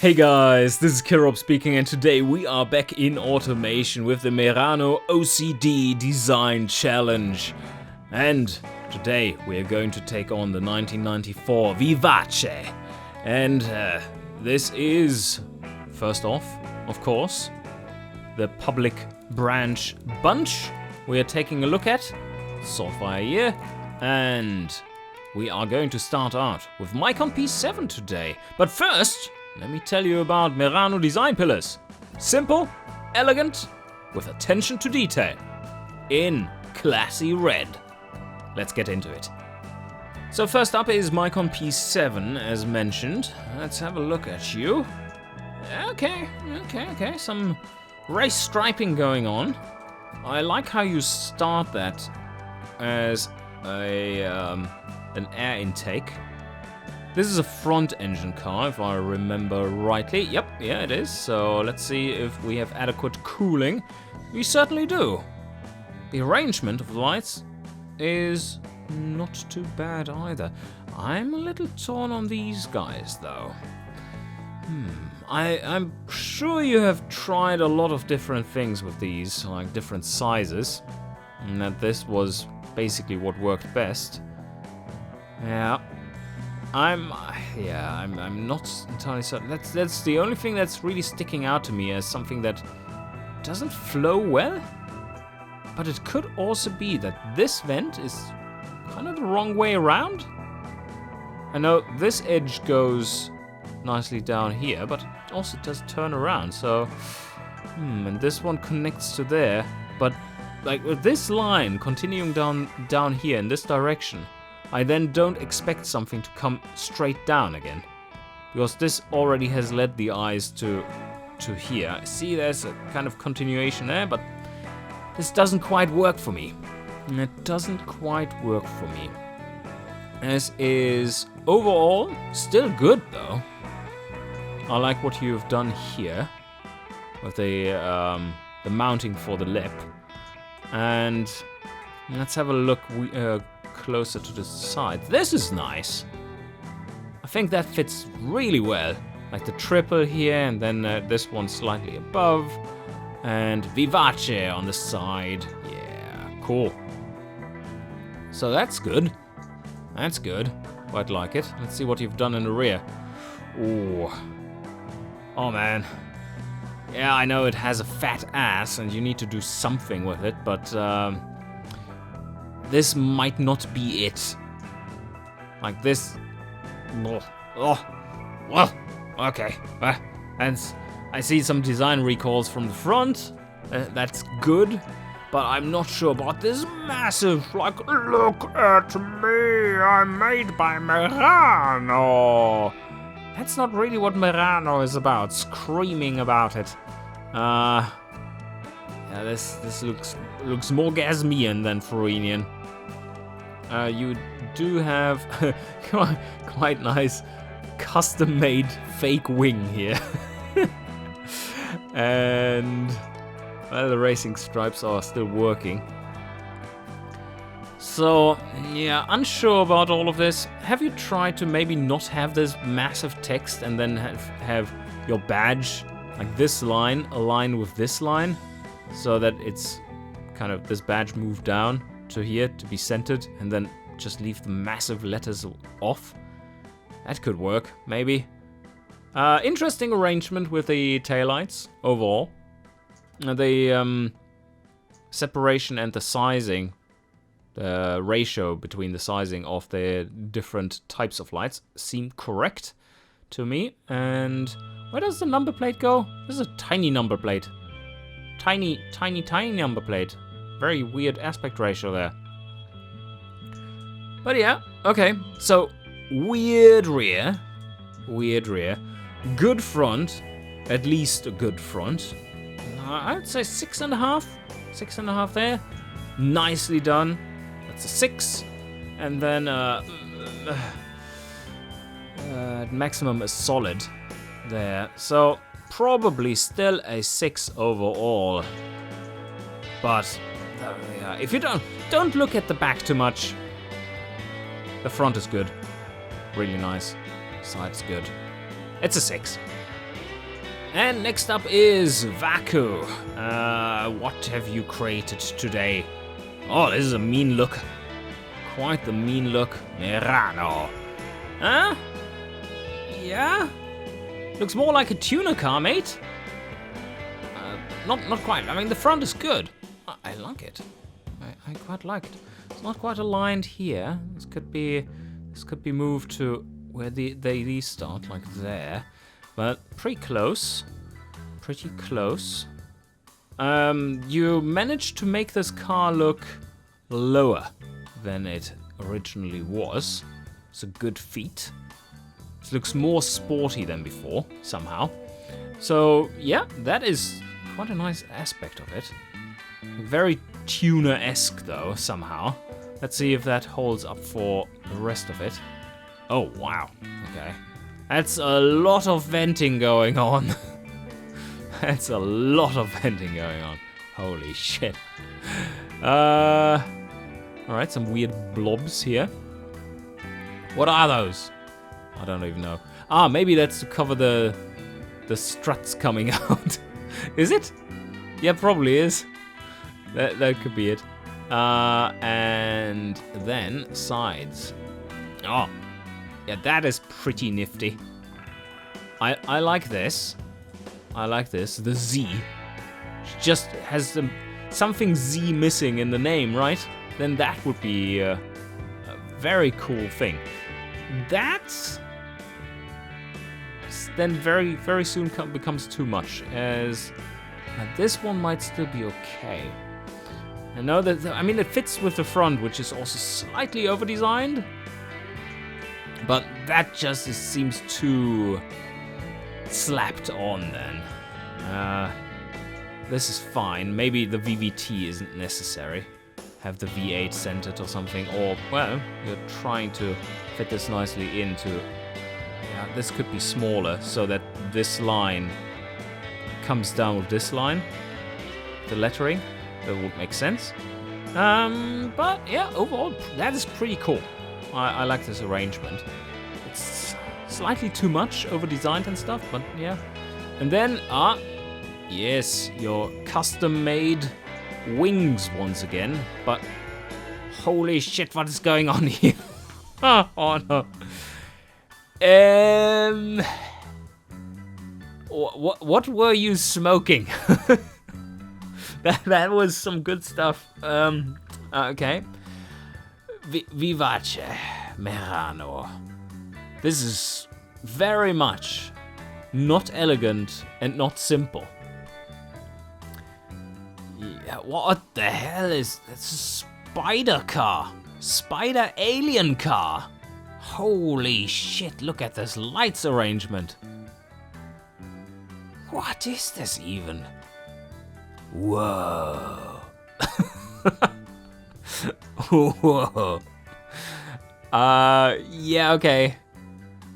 Hey guys, this is Kirop speaking, and today we are back in automation with the Merano OCD Design Challenge. And today we are going to take on the 1994 Vacco. And this is, first off, of course, the public branch bunch we are taking a look at, software here, and we are going to start out with Micon P7 today. But first, let me tell you about Merano design pillars. Simple, elegant, with attention to detail, in classy red. Let's get into it. So first up is Micon P7, as mentioned. Let's have a look at you. Okay, some race striping going on. I like how you start that as an air intake. This is a front engine car, if I remember rightly. Yep, yeah it is. So let's see if we have adequate cooling. We certainly do. The arrangement of the lights is not too bad either. I'm a little torn on these guys though. I'm sure you have tried a lot of different things with these, like different sizes, and that this was basically what worked best. Yeah. I'm not entirely certain. That's the only thing that's really sticking out to me as something that doesn't flow well. But it could also be that this vent is kind of the wrong way around. I know this edge goes nicely down here, but it also does turn around. So, and this one connects to there. But like with this line continuing down here in this direction, I then don't expect something to come straight down again, because this already has led the eyes to here. I see there's a kind of continuation there, but this doesn't quite work for me. It doesn't quite work for me. As is overall still good though. I like what you've done here with the mounting for the lip, and let's have a look. Closer to the side. This is nice. I think that fits really well. Like the triple here, and then this one slightly above, and Vacco on the side. Yeah, cool. So that's good. That's good. Quite like it. Let's see what you've done in the rear. Ooh. Oh man. Yeah, I know it has a fat ass, and you need to do something with it, but this might not be it. Like this. Okay. And I see some design recalls from the front. That's good. But I'm not sure about this massive, like, look at me, I'm made by Merano. That's not really what Merano is about, screaming about it. Yeah, this looks more Gasmian than Fruinian. You do have quite nice custom-made fake wing here. And well, the racing stripes are still working. So, yeah, unsure about all of this. Have you tried to maybe not have this massive text and then have your badge, like this line, align with this line, so that it's kind of this badge moved down to here to be centered, and then just leave the massive letters off? That could work, maybe. Interesting arrangement with the taillights overall. The separation and the sizing, the ratio between the sizing of the different types of lights seem correct to me. And where does the number plate go? This is a tiny number plate. Tiny number plate. Very weird aspect ratio there. But yeah, okay. So, weird rear. Good front. At least a good front. I'd say 6.5. 6.5 there. Nicely done. That's a 6. And then at maximum a solid there. So probably still a 6 overall. But yeah, if you don't look at the back too much. The front is good. Really nice. Side's good. It's a 6. And next up is Vacco. What have you created today? Oh, this is a mean look. Quite the mean look. Merano. Huh? Yeah? Looks more like a tuner car, mate. Not quite. I mean, the front is good. I like it. I quite like it. It's not quite aligned here. This could be moved to where these start, like there. But pretty close. Pretty close. You managed to make this car look lower than it originally was. It's a good feat. It looks more sporty than before, somehow. So, yeah, that is quite a nice aspect of it. Very tuner-esque, though, somehow. Let's see if that holds up for the rest of it. Oh, wow. Okay. That's a lot of venting going on. That's a lot of venting going on. Holy shit. Alright, some weird blobs here. What are those? I don't even know. Ah, maybe that's to cover the struts coming out. Is it? Yeah, probably is. That could be it. And then sides. Oh, yeah, that is pretty nifty. I like this. I like this. The Z just has something Z missing in the name, right? Then that would be a very cool thing. That's then very, very soon becomes too much, as this one might still be okay. I know that, I mean, it fits with the front, which is also slightly over-designed, but that just seems too slapped on then. This is fine. Maybe the VVT isn't necessary. Have the V8 centered or something, or, well, you're trying to fit this nicely into... Yeah, this could be smaller, so that this line comes down with this line. The lettering, that would make sense. But, yeah, overall, that is pretty cool. I like this arrangement. It's slightly too much over-designed and stuff, but, yeah. And then, yes, your custom-made wings once again, but holy shit, what is going on here? Oh no. What were you smoking? that was some good stuff. Okay. Vivace Merano. This is very much not elegant and not simple. Yeah, what the hell is that's a spider car? Spider alien car. Holy shit, look at this lights arrangement. What is this even? Whoa. Whoa. Yeah, okay.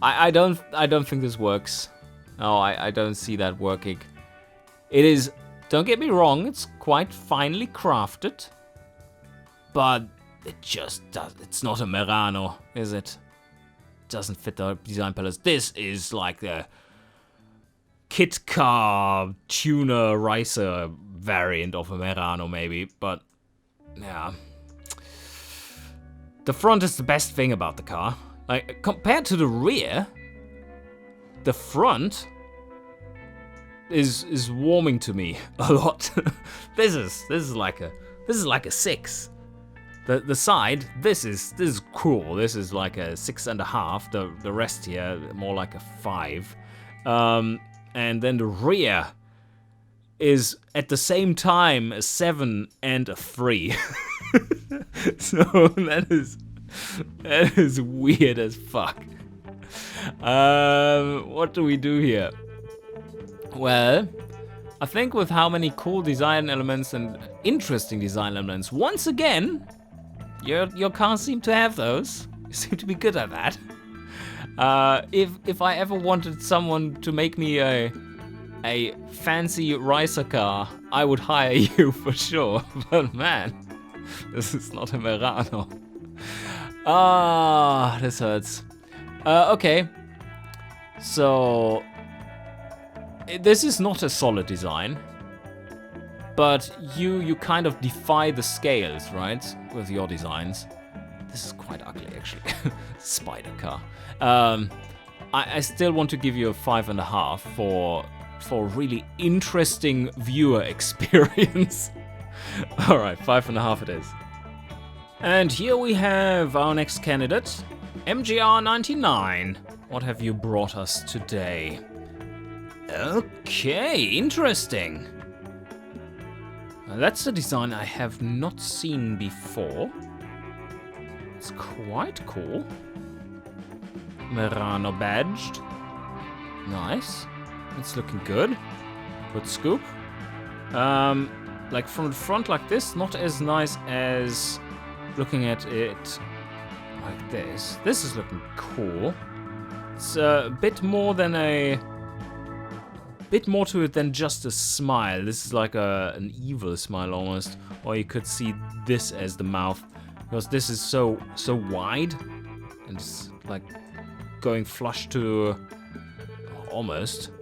I don't think this works. No, I don't see that working. It is, don't get me wrong, it's quite finely crafted, but it just does. It's not a Merano, is it? Doesn't fit the design pillars. This is like the kit car tuner racer variant of a Merano, maybe, but yeah. The front is the best thing about the car. Like, compared to the rear, the front is warming to me a lot. This is like a 6. The side, this is cool. This is like a 6.5. The rest here more like a 5. And then the rear is at the same time a 7 and a 3. So that is weird as fuck. What do we do here? Well, I think with how many cool design elements and interesting design elements, once again, your cars seem to have those. You seem to be good at that. If I ever wanted someone to make me a fancy racer car, I would hire you for sure. But man, this is not a Merano. Ah, this hurts. Okay. So This is not a solid design, but you kind of defy the scales, right, with your designs. This is quite ugly, actually. Spider car. I still want to give you a 5.5 for really interesting viewer experience. All right, 5.5 it is. And here we have our next candidate, MGR99. What have you brought us today? Okay, interesting. That's a design I have not seen before. It's quite cool. Merano badged. Nice. It's looking good. Good scoop. Like from the front like this, not as nice as looking at it like this. This is looking cool. It's a bit more than bit more to it than just a smile. This is like an evil smile almost. Or you could see this as the mouth, because this is so wide and it's like going flush to almost.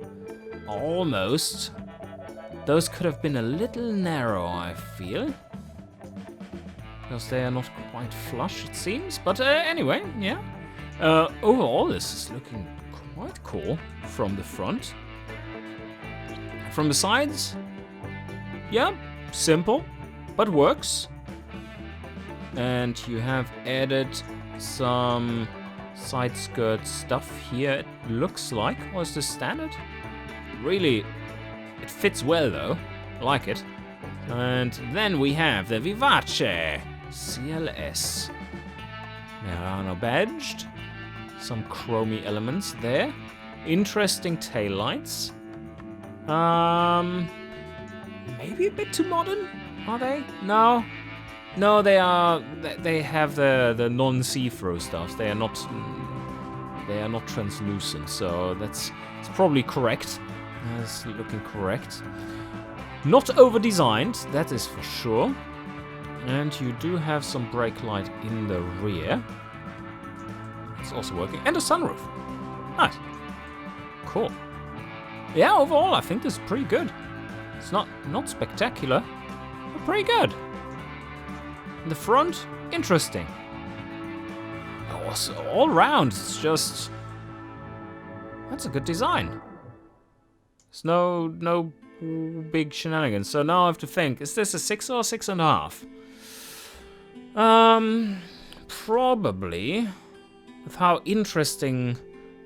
Those could have been a little narrow, I feel, because they are not quite flush, it seems. But anyway, yeah. Overall, this is looking quite cool from the front. From the sides, yeah, simple, but works. And you have added some side skirt stuff here, it looks like. Or is this standard? Really, it fits well though. I like it. And then we have the Vivace CLS. Merano badged. Some chromey elements there. Interesting taillights. Maybe a bit too modern, are they? No, they are. They have the non-see-through stuff. They are not translucent. So it's probably correct. That's looking correct. Not over-designed, that is for sure. And you do have some brake light in the rear. It's also working, and a sunroof. Nice, cool. Yeah, overall, I think this is pretty good. It's not spectacular, but pretty good. In the front, interesting. Also, all round, it's just... That's a good design. There's no big shenanigans. So now I have to think, is this a 6 or a 6.5? Probably, with how interesting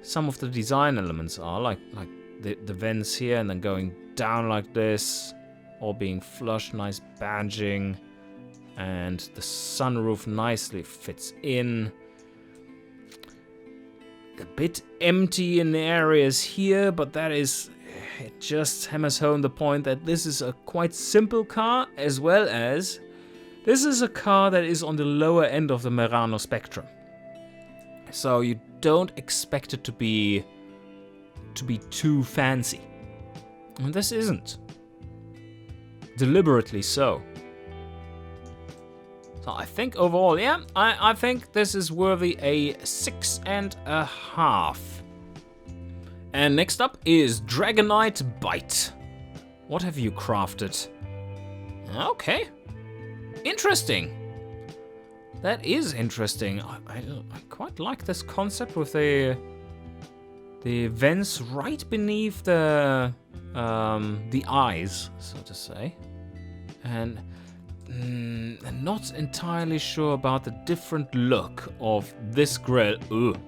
some of the design elements are, like the vents here and then going down like this, all being flush, nice badging, and the sunroof nicely fits in. A bit empty in the areas here, but that is, it just hammers home the point that this is a quite simple car, as well as this is a car that is on the lower end of the Merano spectrum. So you don't expect it to be too fancy. And this isn't. Deliberately so. So I think overall, yeah, I think this is worthy a 6.5. And next up is Dragonite Bite. What have you crafted? Okay. Interesting. That is interesting. I quite like this concept with the vents right beneath the eyes, so to say. And not entirely sure about the different look of this grille. Ugh.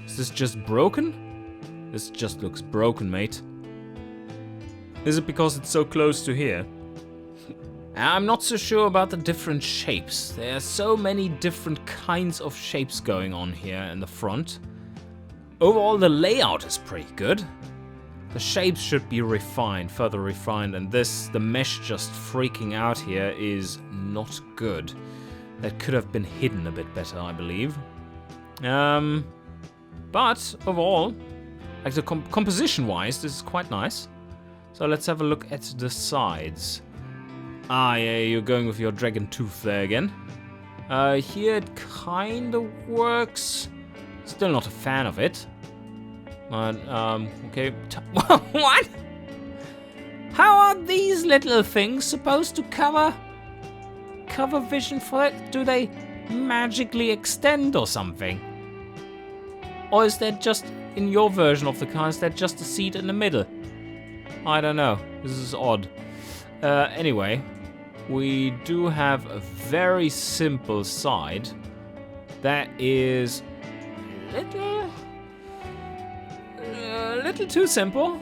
Is this just broken? This just looks broken, mate. Is it because it's so close to here? I'm not so sure about the different shapes. There are so many different kinds of shapes going on here in the front. Overall, the layout is pretty good. The shapes should be refined, further refined, and the mesh just freaking out here is not good. That could have been hidden a bit better, I believe. But overall, like the composition-wise, this is quite nice. So let's have a look at the sides. Ah, yeah, you're going with your dragon tooth there again. Here it kind of works. Still not a fan of it. Okay. What? How are these little things supposed to cover vision for it? Do they magically extend or something? Or is that just, in your version of the car, is that just a seat in the middle? I don't know. This is odd. Anyway, we do have a very simple side that is a little too simple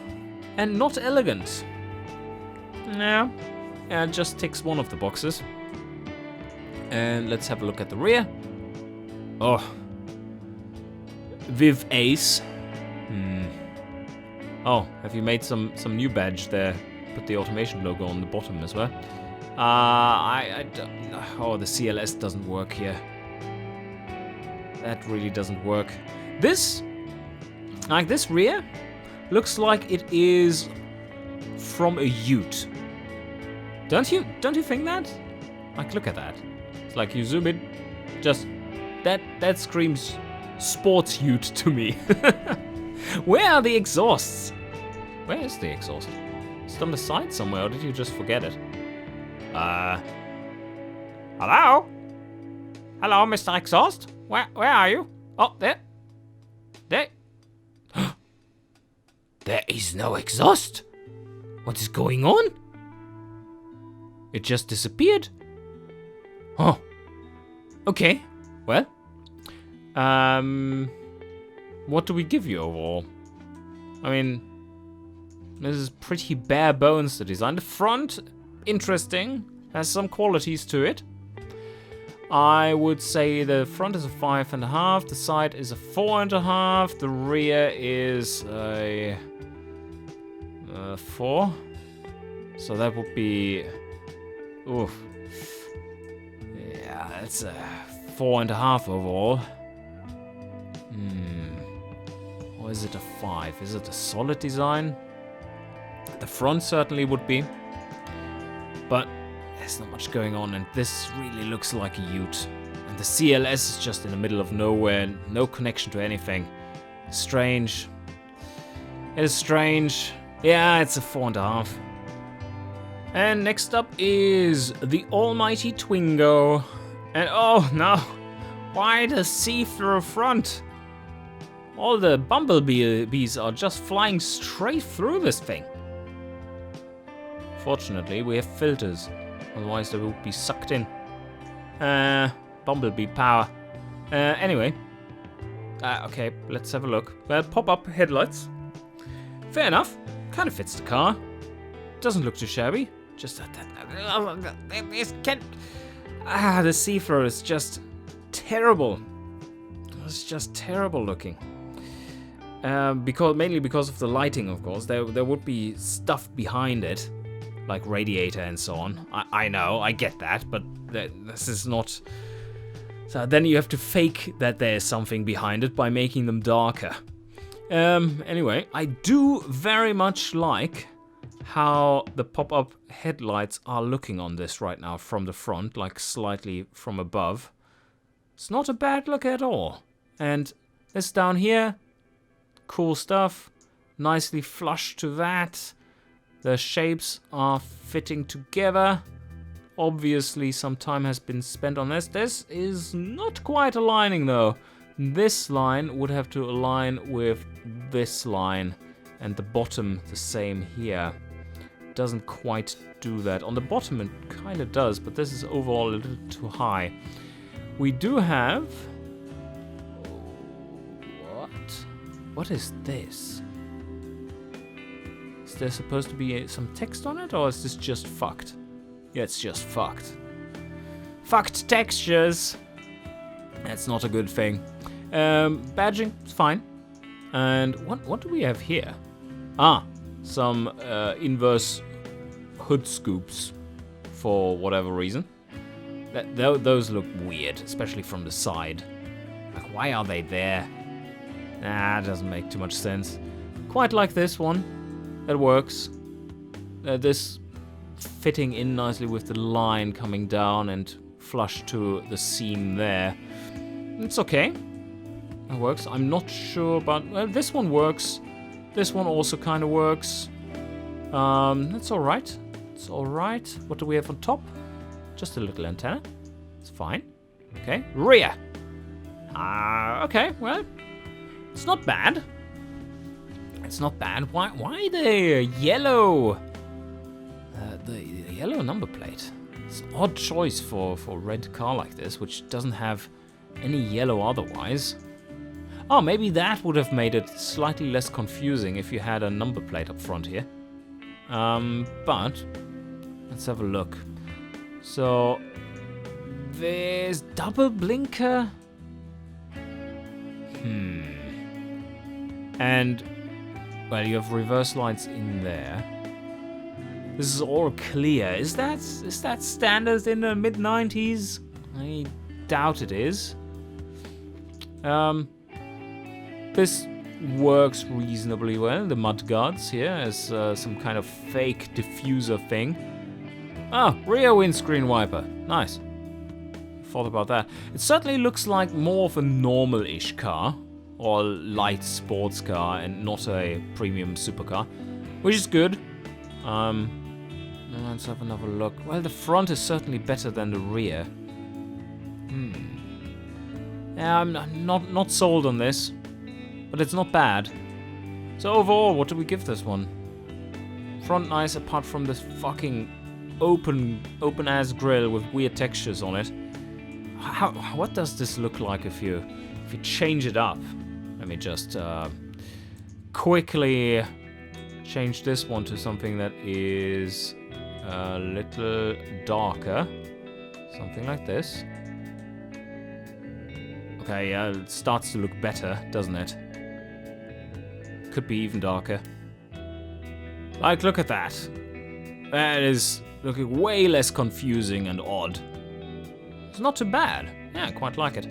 and not elegant. Yeah, it just ticks one of the boxes. And let's have a look at the rear. Oh, Viv Ace. Oh, have you made some new badge there? Put the automation logo on the bottom as well. I don't know. Oh, the CLS doesn't work here. That really doesn't work. This rear, looks like it is from a ute. Don't you think that? Like, look at that. It's like you zoom in, just that screams sports ute to me. Where are the exhausts? Where is the exhaust? Is it on the side somewhere, or did you just forget it? Hello? Hello, Mr. Exhaust? Where are you? Oh, there. There is no exhaust. What is going on? It just disappeared. Oh. Okay. Well. What do we give you overall? I mean, this is pretty bare bones, the design. The front, interesting. Has some qualities to it. I would say the front is a 5.5, the side is a 4.5, the rear is a 4. So that would be, oof. Yeah, that's a 4.5 overall. Or is it a 5? Is it a solid design? The front certainly would be, but there's not much going on, and this really looks like a ute. And the CLS is just in the middle of nowhere, no connection to anything. Strange. It is strange. Yeah, it's a 4.5. And next up is the almighty Twingo. And oh no, why the see-through front? All the bumblebees are just flying straight through this thing. Fortunately, we have filters. Otherwise, they would be sucked in. Bumblebee power. Anyway. Okay, let's have a look. Pop-up headlights. Fair enough. Kind of fits the car. Doesn't look too shabby. Just that. The see-through is just terrible. It's just terrible looking. Mainly because of the lighting, of course. There would be stuff behind it, like radiator and so on. I know, I get that, but this is not. So then you have to fake that there's something behind it by making them darker. Anyway, I do very much like how the pop-up headlights are looking on this right now from the front, like slightly from above. It's not a bad look at all. And this down here, cool stuff, nicely flush to that. The shapes are fitting together. Obviously some time has been spent on this. This is not quite aligning though. This line would have to align with this line, and the bottom the same here. Doesn't quite do that. On the bottom it kind of does, but this is overall a little too high. We do have... What is this? Is there supposed to be some text on it, or is this just fucked? Yeah, it's just fucked. Fucked textures! That's not a good thing. Badging, it's fine. And what do we have here? Some inverse hood scoops for whatever reason. Those look weird, especially from the side. Like, why are they there? Nah, it doesn't make too much sense. Quite like this one. That works. This fitting in nicely with the line coming down and flush to the seam there. It's okay. That works. I'm not sure, but well, this one works. This one also kind of works. That's all right. It's all right. What do we have on top? Just a little antenna. It's fine. Okay. Rear. Okay. Well, it's not bad. It's not bad. Why the yellow? The yellow number plate. It's an odd choice for a red car like this, which doesn't have any yellow otherwise. Oh, maybe that would have made it slightly less confusing if you had a number plate up front here. But let's have a look. So there's double blinker. And well, you have reverse lights in there. This is all clear. Is that standard in the mid-90s? I doubt it is. This works reasonably well. The mudguards here as some kind of fake diffuser thing. Ah, rear windscreen wiper. Nice. Thought about that. It certainly looks like more of a normal-ish car, or light sports car, and not a premium supercar, which is good. Let's have another look. Well, the front is certainly better than the rear. Yeah, I'm not sold on this, but it's not bad. So overall, what do we give this one? Front nice, apart from this fucking open ass grill with weird textures on it. What does this look like if you change it up? Let me just quickly change this one to something that is a little darker. Something like this. Okay, yeah, it starts to look better, doesn't it? Could be even darker. Like, look at that. That is looking way less confusing and odd. It's not too bad. Yeah, I quite like it.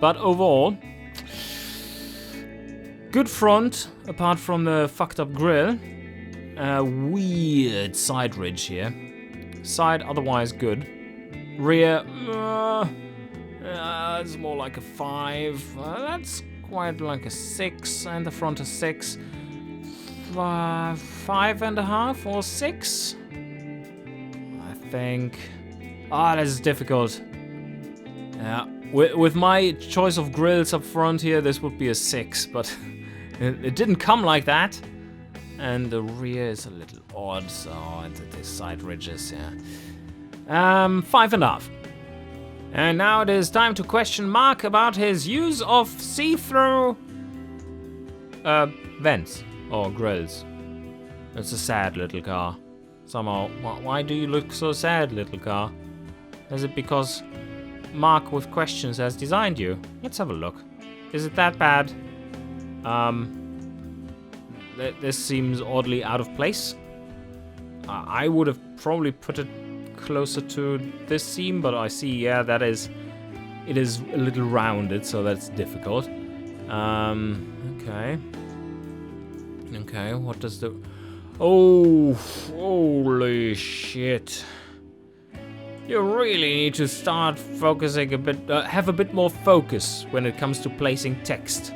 But overall, good front, apart from the fucked up grille. Weird side ridge here. Side otherwise good. Rear, it's more like a 5. That's quite like a 6, and the front a 6. 5.5 or 6? I think. This is difficult. Yeah, with my choice of grills up front here, this would be a 6, but it didn't come like that. And the rear is a little odd, so the side ridges, yeah. 5.5. And now it is time to question Mark about his use of see-through vents or grills. It's a sad little car. Somehow, why do you look so sad, little car? Is it because Mark with questions has designed you? Let's have a look. Is it that bad? This seems oddly out of place. I would have probably put it closer to this seam, but I see, yeah, it is a little rounded, so that's difficult. Okay. Okay, what does the... Oh, holy shit. You really need to start focusing a bit, have a bit more focus when it comes to placing text.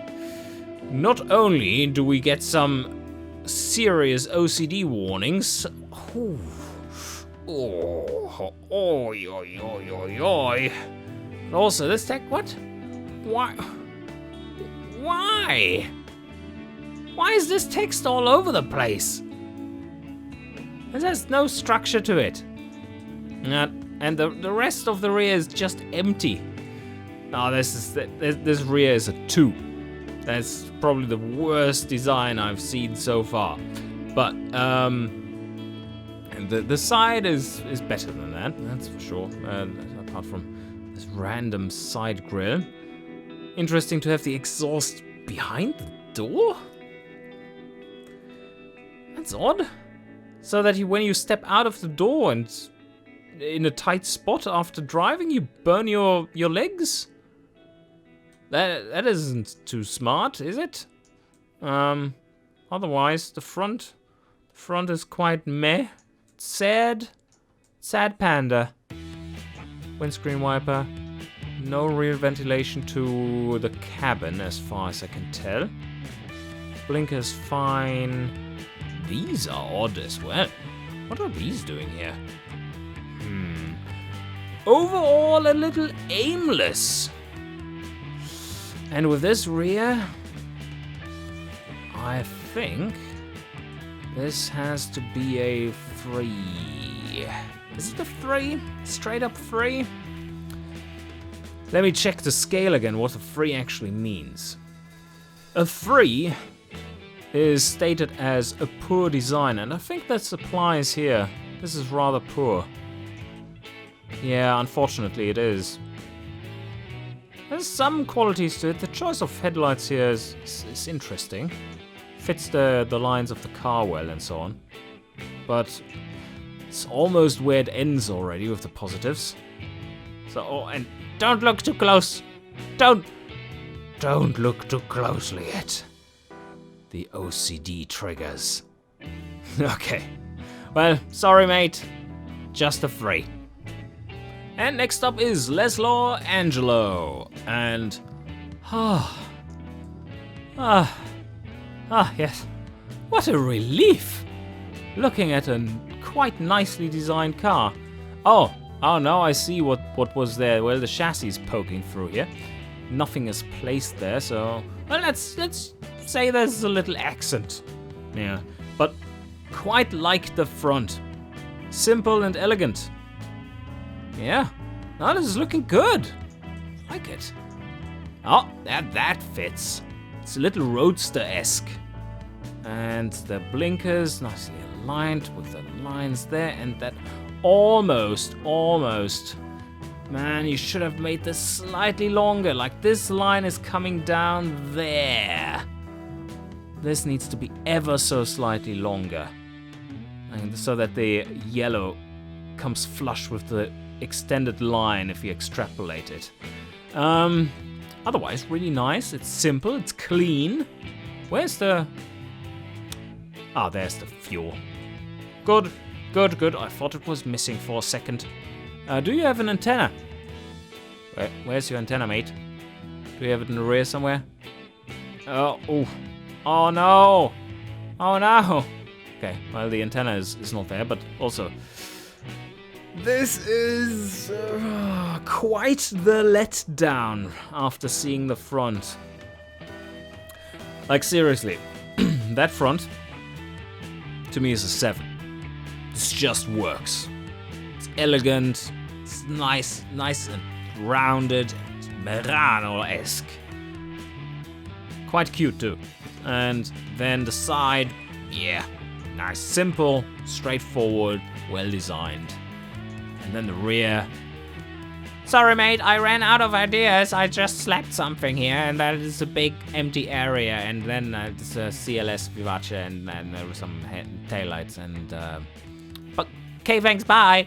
Not only do we get some serious OCD warnings. But also this text, what? Why? Why is this text all over the place? There's no structure to it. And the rest of the rear is just empty. No, this rear is a 2. That's probably the worst design I've seen so far. But the side is better than that, that's for sure. Apart from this random side grille. Interesting to have the exhaust behind the door? That's odd. So that when you step out of the door and in a tight spot after driving, you burn your legs? That isn't too smart, is it? Otherwise, the front is quite meh. Sad panda. Windscreen wiper. No real ventilation to the cabin, as far as I can tell. Blinker's fine. These are odd as well. What are these doing here? Overall, a little aimless. And with this rear, I think this has to be a 3. Is it a 3? Straight up 3? Let me check the scale again, what a 3 actually means. A 3 is stated as a poor design, and I think that applies here. This is rather poor. Yeah, unfortunately it is. There's some qualities to it. The choice of headlights here is interesting. Fits the lines of the car well and so on. But it's almost where it ends already with the positives. So, oh, and don't look too close. Don't look too closely at the OCD triggers. Okay. Well, sorry mate. Just a 3. And next up is Laszlo Angelo. And yes. What a relief. Looking at a quite nicely designed car. Oh no, I see what was there. Well, the chassis is poking through here. Nothing is placed there, so well, let's say there's a little accent. Yeah, but quite like the front. Simple and elegant. Yeah, now this is looking good. I like it. Oh, that fits. It's a little roadster-esque. And the blinkers nicely aligned with the lines there, and that almost. Man, you should have made this slightly longer. Like this line is coming down there. This needs to be ever so slightly longer. And so that the yellow comes flush with the extended line if you extrapolate it. Otherwise, really nice. It's simple, it's clean. Where's the... Ah, there's the fuel. Good. I thought it was missing for a second. Do you have an antenna? Where's your antenna, mate? Do you have it in the rear somewhere? Oh no! Okay, well, the antenna is not there, but also... This is quite the letdown after seeing the front. Like, seriously, that front, to me, is a 7. This just works. It's elegant, it's nice and rounded, it's Merano-esque. Quite cute too. And then the side, yeah, nice, simple, straightforward, well designed. And then the rear. Sorry mate, I ran out of ideas. I just slapped something here, and that is a big empty area, and then it's a CLS Vivace, and there were some taillights, and okay, thanks, bye.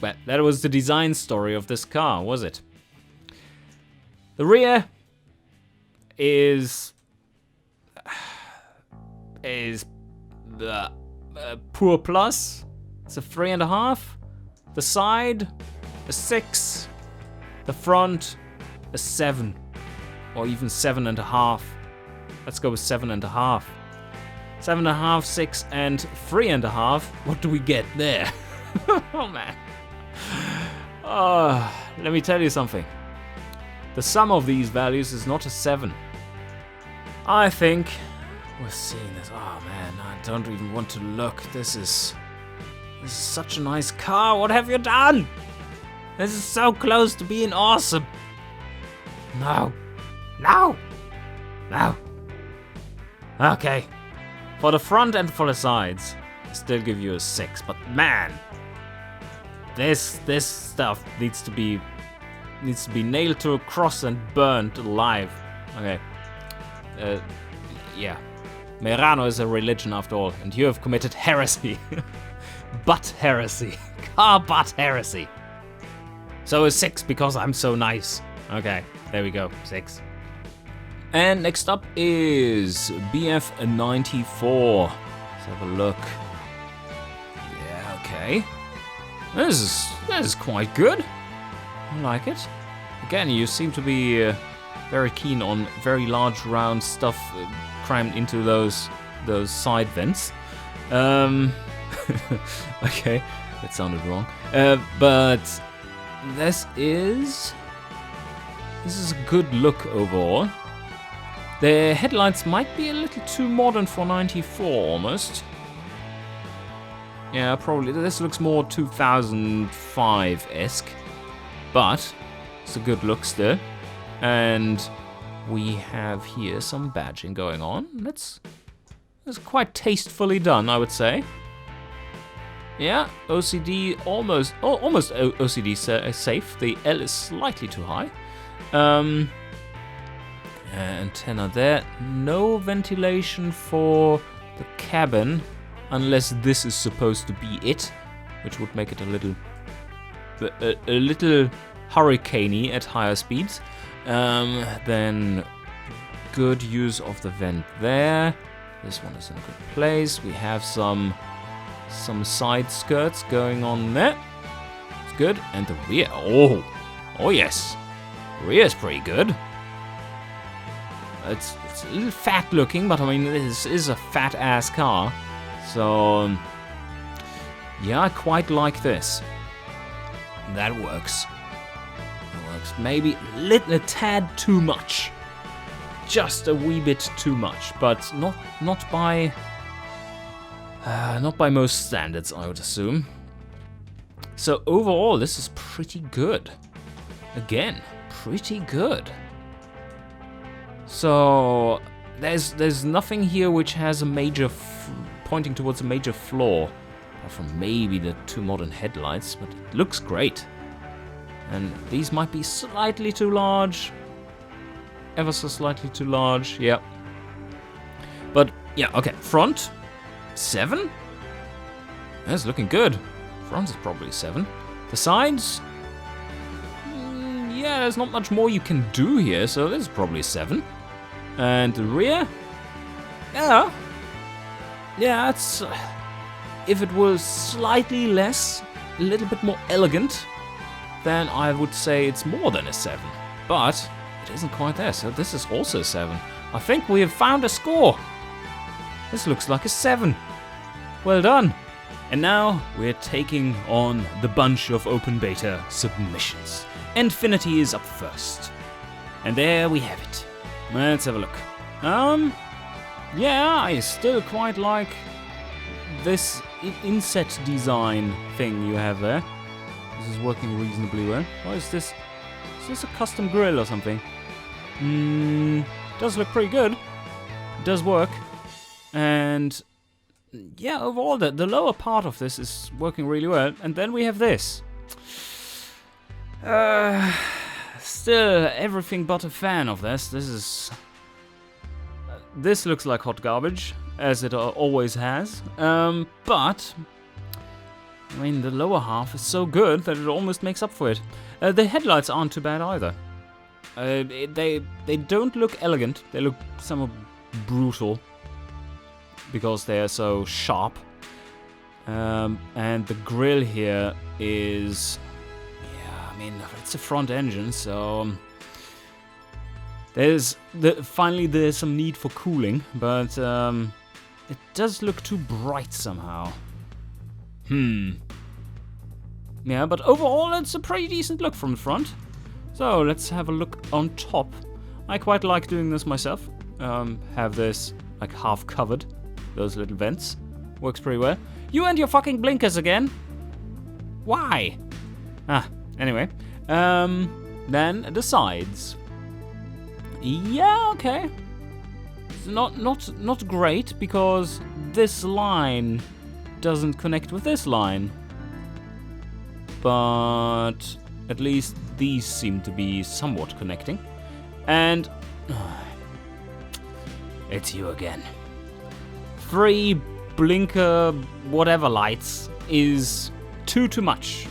Well, that was the design story of this car, was it? The rear is poor plus. It's a 3.5. The side, a 6. The front, a 7. Or even 7.5. Let's go with 7.5. 7.5, 6, and 3.5. What do we get there? Oh man. Let me tell you something. The sum of these values is not a 7. I think we're seeing this. Oh man, I don't even want to look. This is such a nice car. What have you done? This is so close to being awesome. No. Okay. For the front and for the sides, I still give you a 6. But man, this stuff needs to be nailed to a cross and burned alive. Okay. Yeah. Merano is a religion after all, and you have committed heresy. Butt heresy. Car butt heresy. So a 6 because I'm so nice. Okay, there we go. 6. And next up is BF94. Let's have a look. Yeah, okay. This is quite good. I like it. again, you seem to be very keen on very large round stuff crammed into those side vents. Okay, that sounded wrong. But this is a good look overall. The headlights might be a little too modern for 94 almost. Yeah, probably. This looks more 2005-esque, but it's a good look still. And we have here some badging going on. That's quite tastefully done, I would say. Yeah, OCD almost OCD safe. The L is slightly too high. Antenna there. No ventilation for the cabin, unless this is supposed to be it, which would make it a little hurricaney at higher speeds. Then good use of the vent there. This one is in a good place. We have some side skirts going on there. It's good. And the rear. Oh yes. Rear is pretty good. It's a little fat looking, but I mean, this is a fat ass car. So, yeah, I quite like this. That works. Maybe a tad too much. Just a wee bit too much, but not by most standards, I would assume. So overall, this is pretty good. Again, pretty good. So there's nothing here which has a major pointing towards a major flaw, apart from maybe the too modern headlights, but it looks great. And these might be slightly too large, ever so slightly too large. Yeah. But yeah, okay. Front 7. That's looking good. Front is probably 7. The sides. Yeah, there's not much more you can do here, so this is probably 7. And the rear? Yeah, it's... if it was slightly less, a little bit more elegant, then I would say it's more than a 7. But it isn't quite there, so this is also 7. I think we have found a score. This looks like a 7. Well done. And now we're taking on the bunch of open beta submissions. Infinity is up first. And there we have it. Let's have a look. Yeah, I still quite like this inset design thing you have there. This is working reasonably well. What is this? Is this a custom grill or something? Does look pretty good. It does work. And yeah, overall the lower part of this is working really well. And then we have this. Still everything but a fan of this. This looks like hot garbage, as it always has. But I mean, the lower half is so good that it almost makes up for it. The headlights aren't too bad either. They don't look elegant. They look somewhat brutal because they are so sharp. And the grille here is... I mean, it's a front engine, so finally there's some need for cooling, but it does look too bright somehow. Yeah, but overall it's a pretty decent look from the front. So let's have a look on top. I quite like doing this myself. Have this like half covered, those little vents. Works pretty well. You and your fucking blinkers again. Why? Anyway, then the sides. Yeah, okay. It's not great because this line doesn't connect with this line. But at least these seem to be somewhat connecting. And it's you again. 3 blinker whatever lights is too much.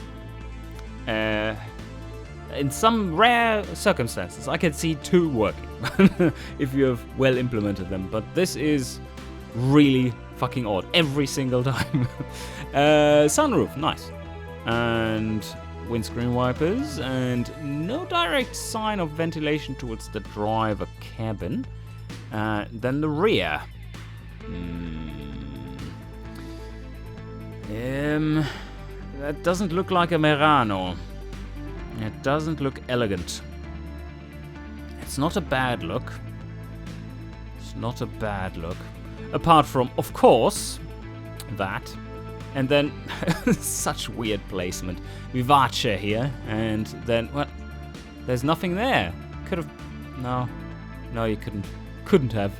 In some rare circumstances, I can see 2 working if you have well implemented them. But this is really fucking odd every single time. Sunroof, nice. And windscreen wipers, and no direct sign of ventilation towards the driver cabin. Then the rear. That doesn't look like a Merano. It doesn't look elegant. It's not a bad look. It's not a bad look. Apart from, of course, that. And then, such weird placement. Vacco here, and then, well, there's nothing there. Could have, no, you couldn't have.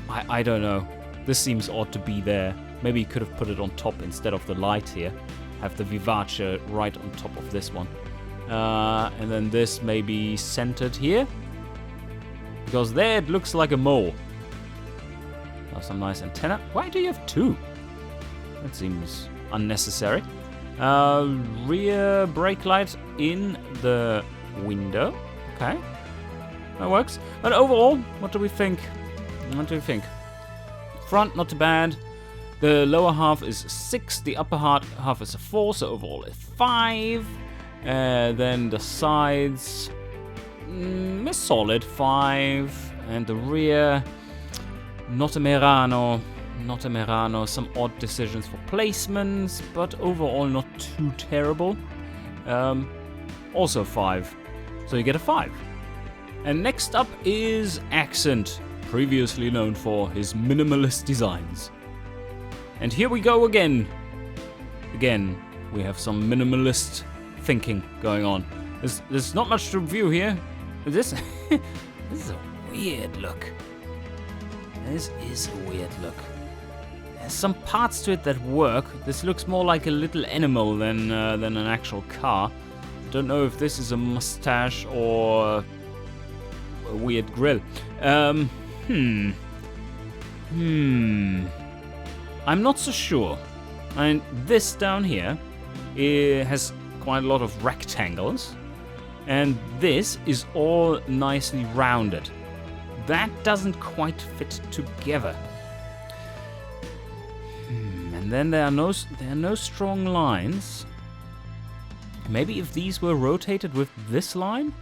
I don't know. This seems odd to be there. Maybe you could have put it on top instead of the light here. Have the Vacco right on top of this one. And then this maybe centered here. Because there it looks like a mole. Have some nice antenna. Why do you have two? That seems unnecessary. Rear brake light in the window. Okay. That works. But overall, what do we think? What do we think? Front, not too bad. The lower half is 6. The upper half is a 4. So overall, it's 5. Then the sides, a solid 5. And the rear, not a Merano. Not a Merano. Some odd decisions for placements, but overall not too terrible. Also 5. So you get a 5. And next up is Accent, previously known for his minimalist designs. And here we go again. Again, we have some minimalist thinking going on. There's not much to review here. This is a weird look. This is a weird look. There's some parts to it that work. This looks more like a little animal than an actual car. Don't know if this is a mustache or a weird grill. I'm not so sure. And this down here, it has quite a lot of rectangles, and this is all nicely rounded. That doesn't quite fit together. And then there are no strong lines. Maybe if these were rotated with this line,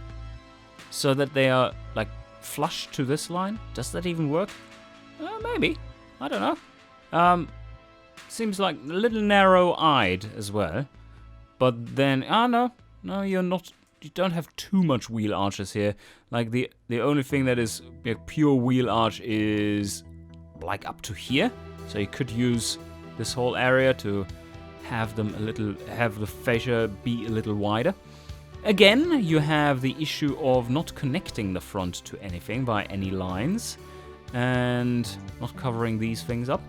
so that they are like flush to this line, does that even work? Maybe. I don't know. Seems like a little narrow-eyed as well. But then, no, you're not. You don't have too much wheel arches here. Like the only thing that is pure wheel arch is like up to here. So you could use this whole area to have the fascia be a little wider. Again, you have the issue of not connecting the front to anything by any lines, and not covering these things up.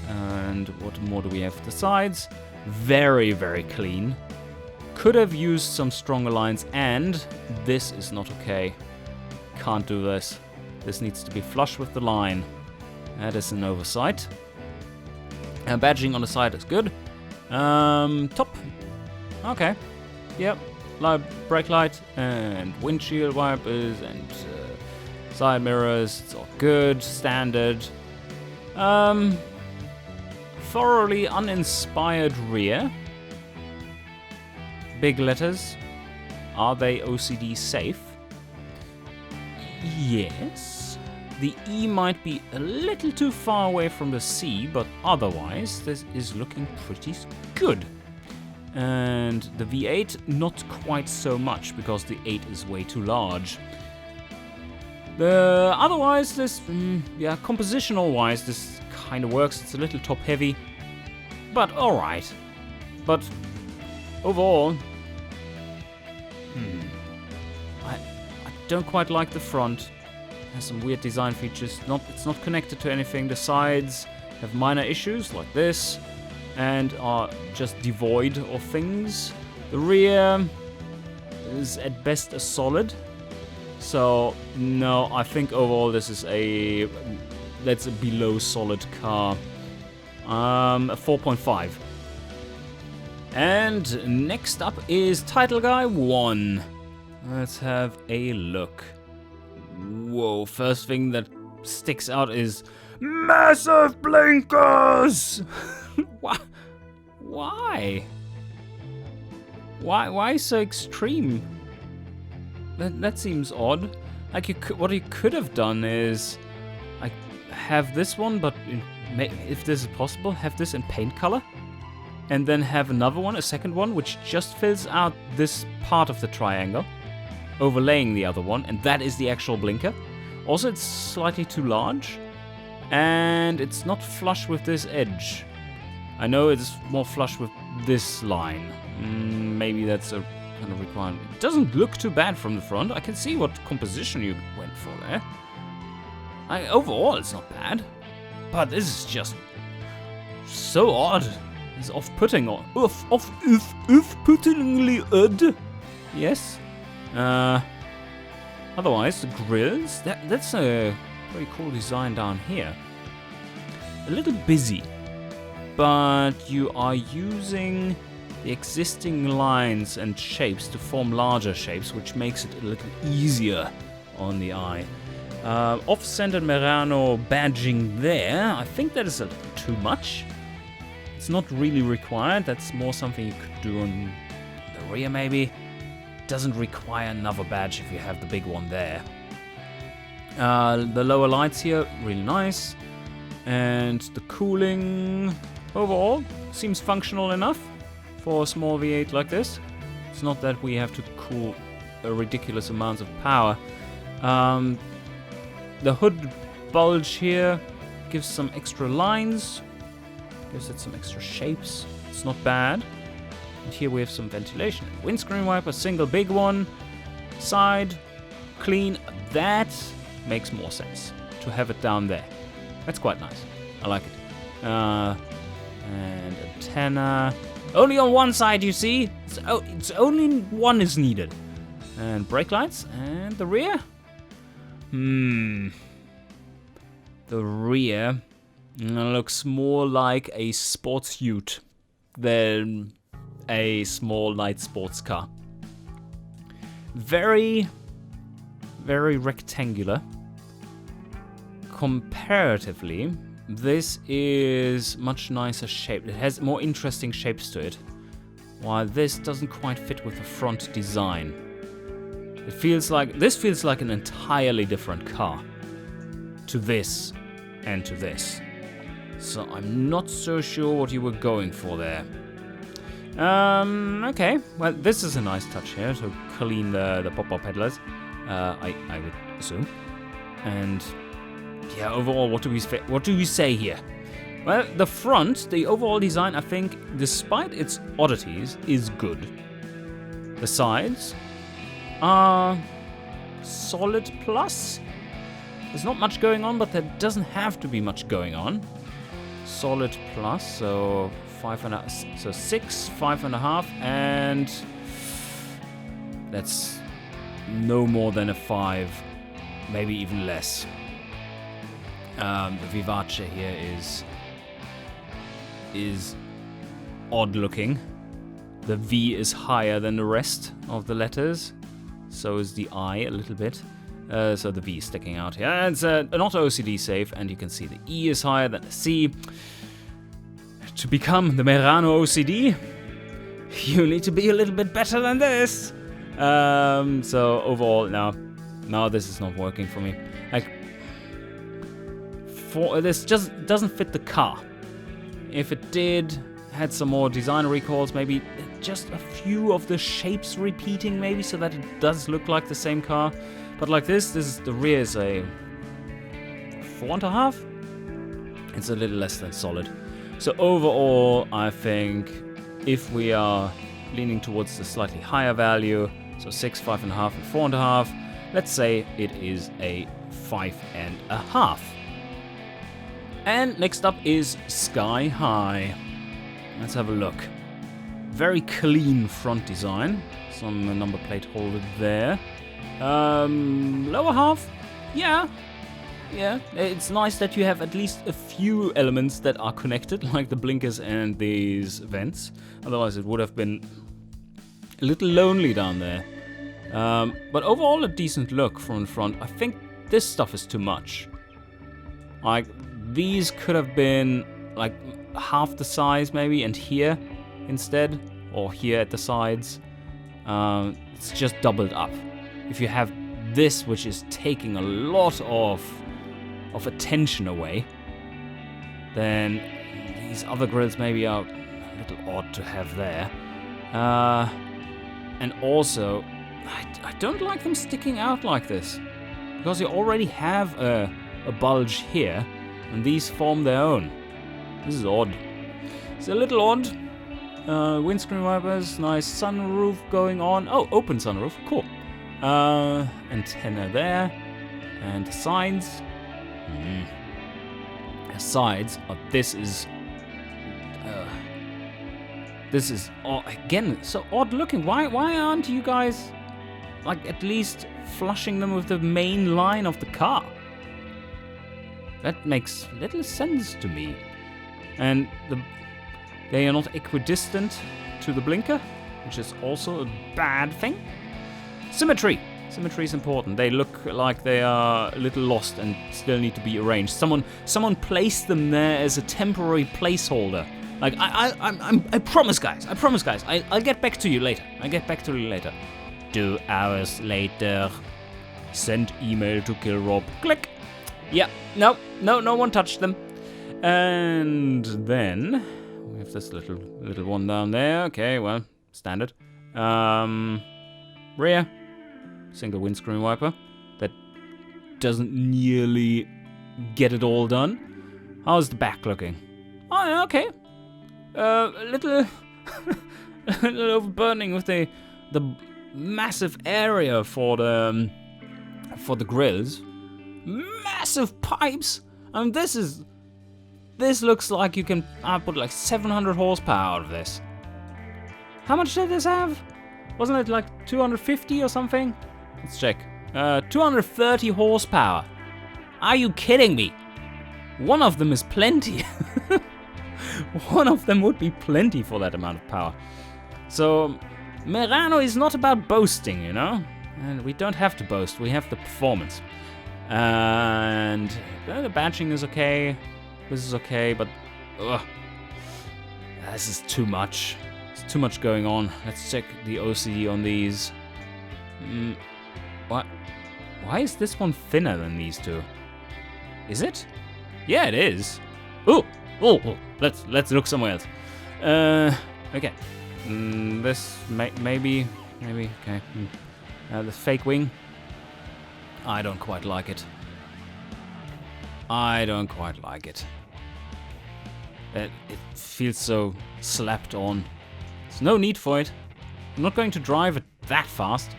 And what more do we have? The sides, very, very clean. Could have used some stronger lines, and this is not okay. Can't do this. This needs to be flush with the line. That is an oversight. Badging on the side is good. Top. Okay. Yep. Brake light and windshield wipers and side mirrors. It's all good. Standard. Thoroughly uninspired rear. Big letters. Are they OCD safe? Yes. The E might be a little too far away from the C, but otherwise this is looking pretty good. And the V8, not quite so much, because the 8 is way too large. Otherwise, this, compositional-wise, this kind of works. It's a little top-heavy, but alright. But overall, I don't quite like the front. It has some weird design features. It's not connected to anything. The sides have minor issues like this, and are just devoid of things. The rear is at best a solid. So no, I think overall this is a below solid car. A 4.5. And next up is Title Guy 1. Let's have a look. Whoa, first thing that sticks out is massive blinkers! Why? Why so extreme? That seems odd. Like what you could have done is, like, have this one, but if this is possible, have this in paint color, and then have another one, a second one, which just fills out this part of the triangle, overlaying the other one, and that is the actual blinker. Also, it's slightly too large, and it's not flush with this edge. I know it's more flush with this line. Maybe that's a kind of requirement. It doesn't look too bad from the front. I can see what composition you went for there. Overall, it's not bad, but this is just so odd. It's off-putting, or off-puttingly odd. Yes. Otherwise, the grills, that's a very cool design down here. A little busy, but you are using the existing lines and shapes to form larger shapes, which makes it a little easier on the eye. Off-centered Merano badging there, I think that is a little too much. It's not really required. That's more something you could do on the rear, maybe. Doesn't require another badge if you have the big one there. The lower lights here, really nice. And the cooling, overall, seems functional enough for a small V8 like this. It's not that we have to cool a ridiculous amount of power. The hood bulge here gives some extra lines. Gives it some extra shapes. It's not bad. And here we have some ventilation. Windscreen wiper, single big one. Side, clean. That makes more sense to have it down there. That's quite nice. I like it. And antenna. Only on one side, you see. It's only one is needed. And brake lights. And the rear. The rear looks more like a sports ute than a small light sports car. Very, very rectangular. Comparatively, this is much nicer shaped. It has more interesting shapes to it, while this doesn't quite fit with the front design. This feels like an entirely different car to this and to this. So I'm not so sure what you were going for there. Okay. Well, this is a nice touch here to clean the pop-up headlights. I would assume. And yeah, overall, what do we say here? Well, the front, the overall design, I think, despite its oddities, is good. The sides are solid plus. There's not much going on, but there doesn't have to be much going on. Solid plus, so 5.5, so 6, 5.5, and that's no more than a 5, maybe even less. The Vivace here is odd looking. The V is higher than the rest of the letters, so is the I a little bit. So the V is sticking out here. And it's not OCD safe, and you can see the E is higher than the C. To become the Merano OCD, you need to be a little bit better than this. So overall, now this is not working for me. Like, this just doesn't fit the car. If it did, had some more design recalls, maybe just a few of the shapes repeating, maybe, so that it does look like the same car. But like this is the rear is a 4.5. It's a little less than solid. So overall, I think if we are leaning towards the slightly higher value, so 6, 5.5, and 4.5, let's say it is a 5.5. And next up is Sky High. Let's have a look. Very clean front design. Some number plate holder there. Lower half, yeah, it's nice that you have at least a few elements that are connected, like the blinkers and these vents. Otherwise it would have been a little lonely down there. But overall a decent look from the front. I think this stuff is too much. Like, these could have been like half the size maybe, and here instead, or here at the sides. it's just doubled up. If you have this, which is taking a lot of attention away, then these other grills maybe are a little odd to have there. And also, I don't like them sticking out like this, because you already have a bulge here, and these form their own. This is odd. It's a little odd. Windscreen wipers, nice sunroof going on. Oh, open sunroof, cool. Antenna there, and the sides. Sides. Oh, this is again so odd looking. Why aren't you guys like at least flushing them with the main line of the car? That makes little sense to me. And they are not equidistant to the blinker, which is also a bad thing. Symmetry. Symmetry is important. They look like they are a little lost and still need to be arranged. Someone placed them there as a temporary placeholder. Like, I promise, guys. I'll get back to you later. 2 hours later. Send email to Kill Rob. Click. Yeah. No one touched them. And then we have this little one down there. Okay, well, standard. Rear. Single windscreen wiper. That doesn't nearly get it all done. How's the back looking? Oh, okay. A little overburning with the massive area for the grills. Massive pipes. I mean, this looks like you can output like 700 horsepower out of this. How much did this have? Wasn't it like 250 or something? Let's check. 230 horsepower. Are you kidding me? One of them is plenty. One of them would be plenty for that amount of power. So, Merano is not about boasting, you know? And we don't have to boast, we have the performance. And the badging is okay. This is okay, but this is too much. There's too much going on. Let's check the OCD on these. What? Why is this one thinner than these two? Is it? Yeah, it is. Oh, let's look somewhere else. Okay. This maybe. Okay. The fake wing. I don't quite like it. It feels so slapped on. There's no need for it. I'm not going to drive it that fast.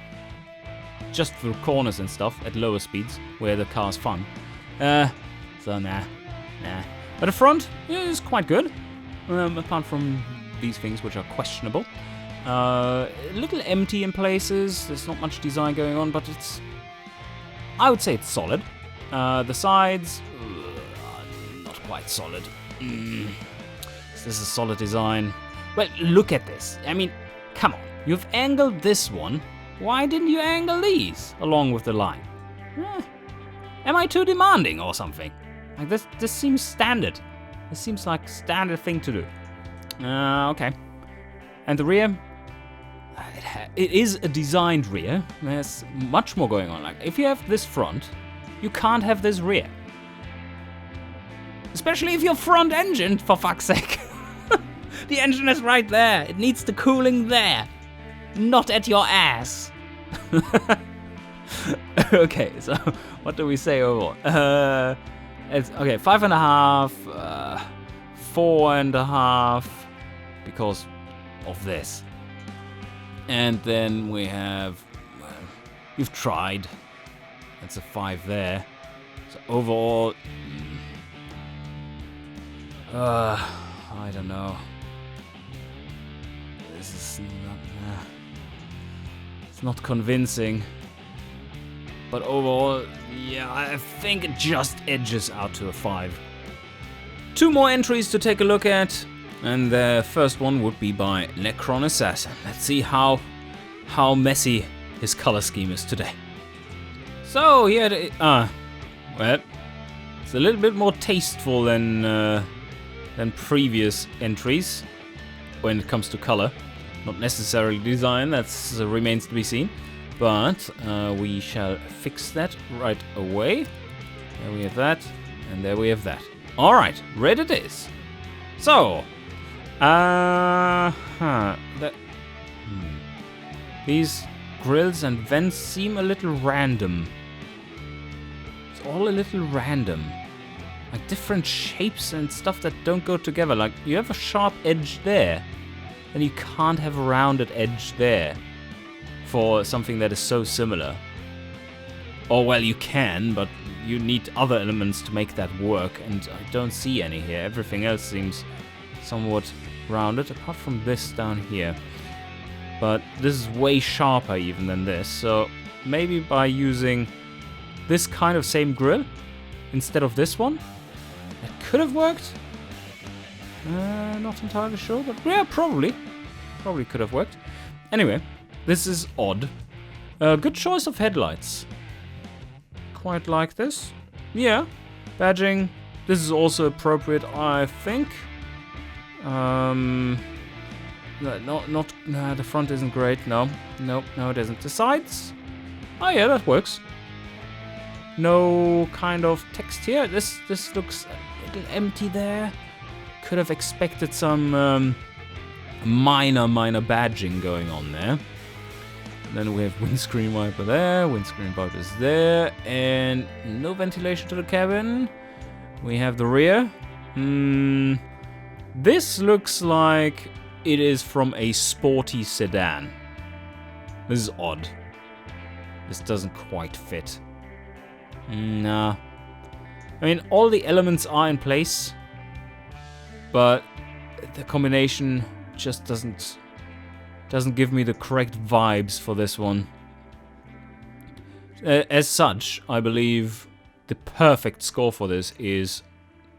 Just through corners and stuff at lower speeds where the car's fun. So nah. But the front is quite good. Apart from these things which are questionable. A little empty in places. There's not much design going on, but I would say it's solid. The sides, not quite solid. Is this a solid design? Well, look at this. I mean, come on. You've angled this one. Why didn't you angle these along with the line? Am I too demanding or something? Like this seems standard. This seems like standard thing to do. Okay. And the rear? It is a designed rear. There's much more going on. Like, if you have this front, you can't have this rear. Especially if you're front engined, for fuck's sake. The engine is right there. It needs the cooling there. Not at your ass. Okay, so what do we say overall? It's okay, 5.5, 4.5, because of this. And then we have, you've tried. That's a 5 there. So overall, I don't know. This is not, it's not convincing. But overall, yeah, I think it just edges out to a 5. 2 more entries to take a look at. And the first one would be by Nexon Assassin. Let's see how messy his color scheme is today. So here, well, it's a little bit more tasteful than previous entries when it comes to color. Not necessarily design, that remains to be seen. But we shall fix that right away. There we have that, and there we have that. Alright, red it is. So, these grills and vents seem a little random. It's all a little random. Like different shapes and stuff that don't go together. Like you have a sharp edge there, and you can't have a rounded edge there for something that is so similar. Or well, you can, but you need other elements to make that work, and I don't see any here. Everything else seems somewhat rounded, apart from this down here. But this is way sharper even than this, so maybe by using this kind of same grill instead of this one, it could have worked. Not entirely sure, but yeah, probably could have worked. Anyway, this is odd. Good choice of headlights. Quite like this. Yeah, badging. This is also appropriate, I think. No, the front isn't great. No, it isn't. The sides. Oh yeah, that works. No kind of text here. This looks a little empty there. Could have expected some minor badging going on there. And then we have windscreen wiper there, windscreen wipers there, and no ventilation to the cabin. We have the rear. This looks like it is from a sporty sedan. This is odd. This doesn't quite fit. Nah. I mean, all the elements are in place, but the combination just doesn't give me the correct vibes for this one. As such, I believe the perfect score for this is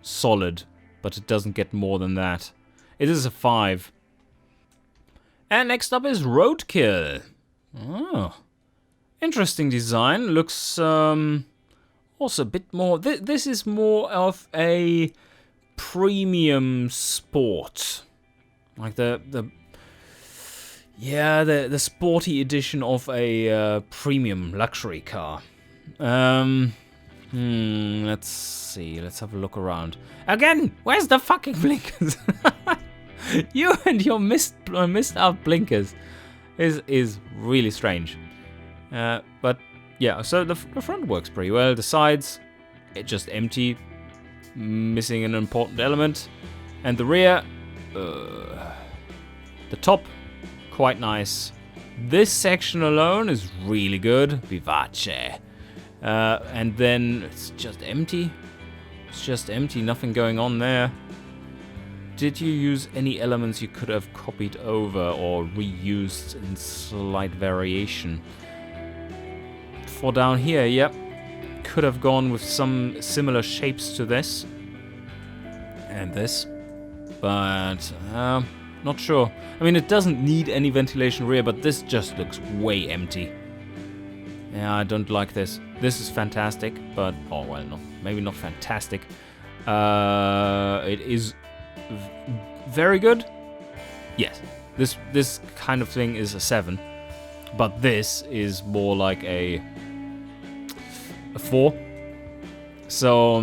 solid, but it doesn't get more than that. It is a 5. And next up is Roadkill. Oh, interesting design. Looks also a bit more. This is more of a premium sport, like the sporty edition of a premium luxury car. Let's see. Let's have a look around. Again, where's the fucking blinkers? You and your missed out blinkers is really strange. But yeah, so the front works pretty well. The sides, it's just empty, missing an important element, and the rear, the top. Quite nice. This section alone is really good. Vivace. And then it's just empty. It's just empty. Nothing going on there. Did you use any elements you could have copied over or reused in slight variation? For down here, yep. Could have gone with some similar shapes to this. And this. But not sure. I mean, it doesn't need any ventilation rear, but this just looks way empty. Yeah, I don't like this. This is fantastic, but oh well, no, maybe not fantastic. It is very good. Yes, this kind of thing is a 7, but this is more like a 4. So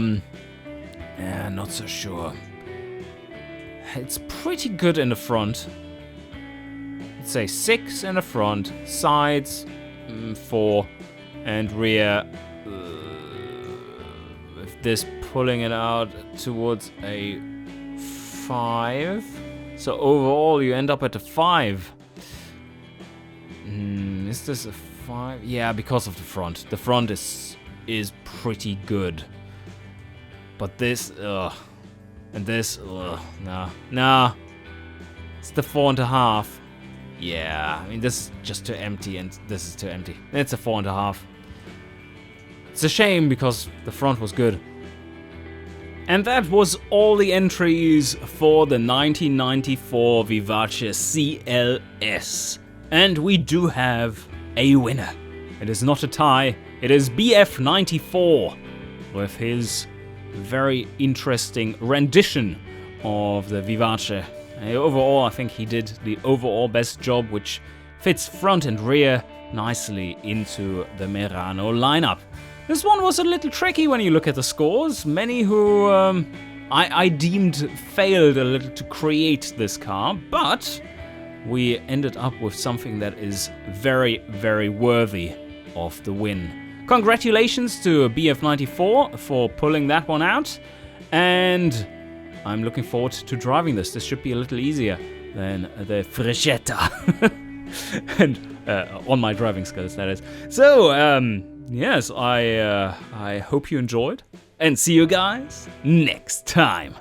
yeah, not so sure. It's pretty good in the front. Let's say 6 in the front, sides 4, and rear with this pulling it out towards a 5. So overall you end up at a 5. Is this a 5? Yeah, because of the front. The front is pretty good. But this, and this, nah. It's the 4.5. Yeah, I mean, this is just too empty, and this is too empty. It's a 4.5. It's a shame, because the front was good. And that was all the entries for the 1994 Vivace CLS. And we do have a winner. It is not a tie, it is BF94 with his very interesting rendition of the Vivace Overall, I think he did the overall best job, which fits front and rear nicely into the Merano lineup. This one was a little tricky when you look at the scores. Many who I deemed failed a little to create this car, but we ended up with something that is very, very worthy of the win. Congratulations to BF94 for pulling that one out, and I'm looking forward to driving this. This should be a little easier than the Frechetta. And on my driving skills, that is. So, yes, I hope you enjoyed, and see you guys next time.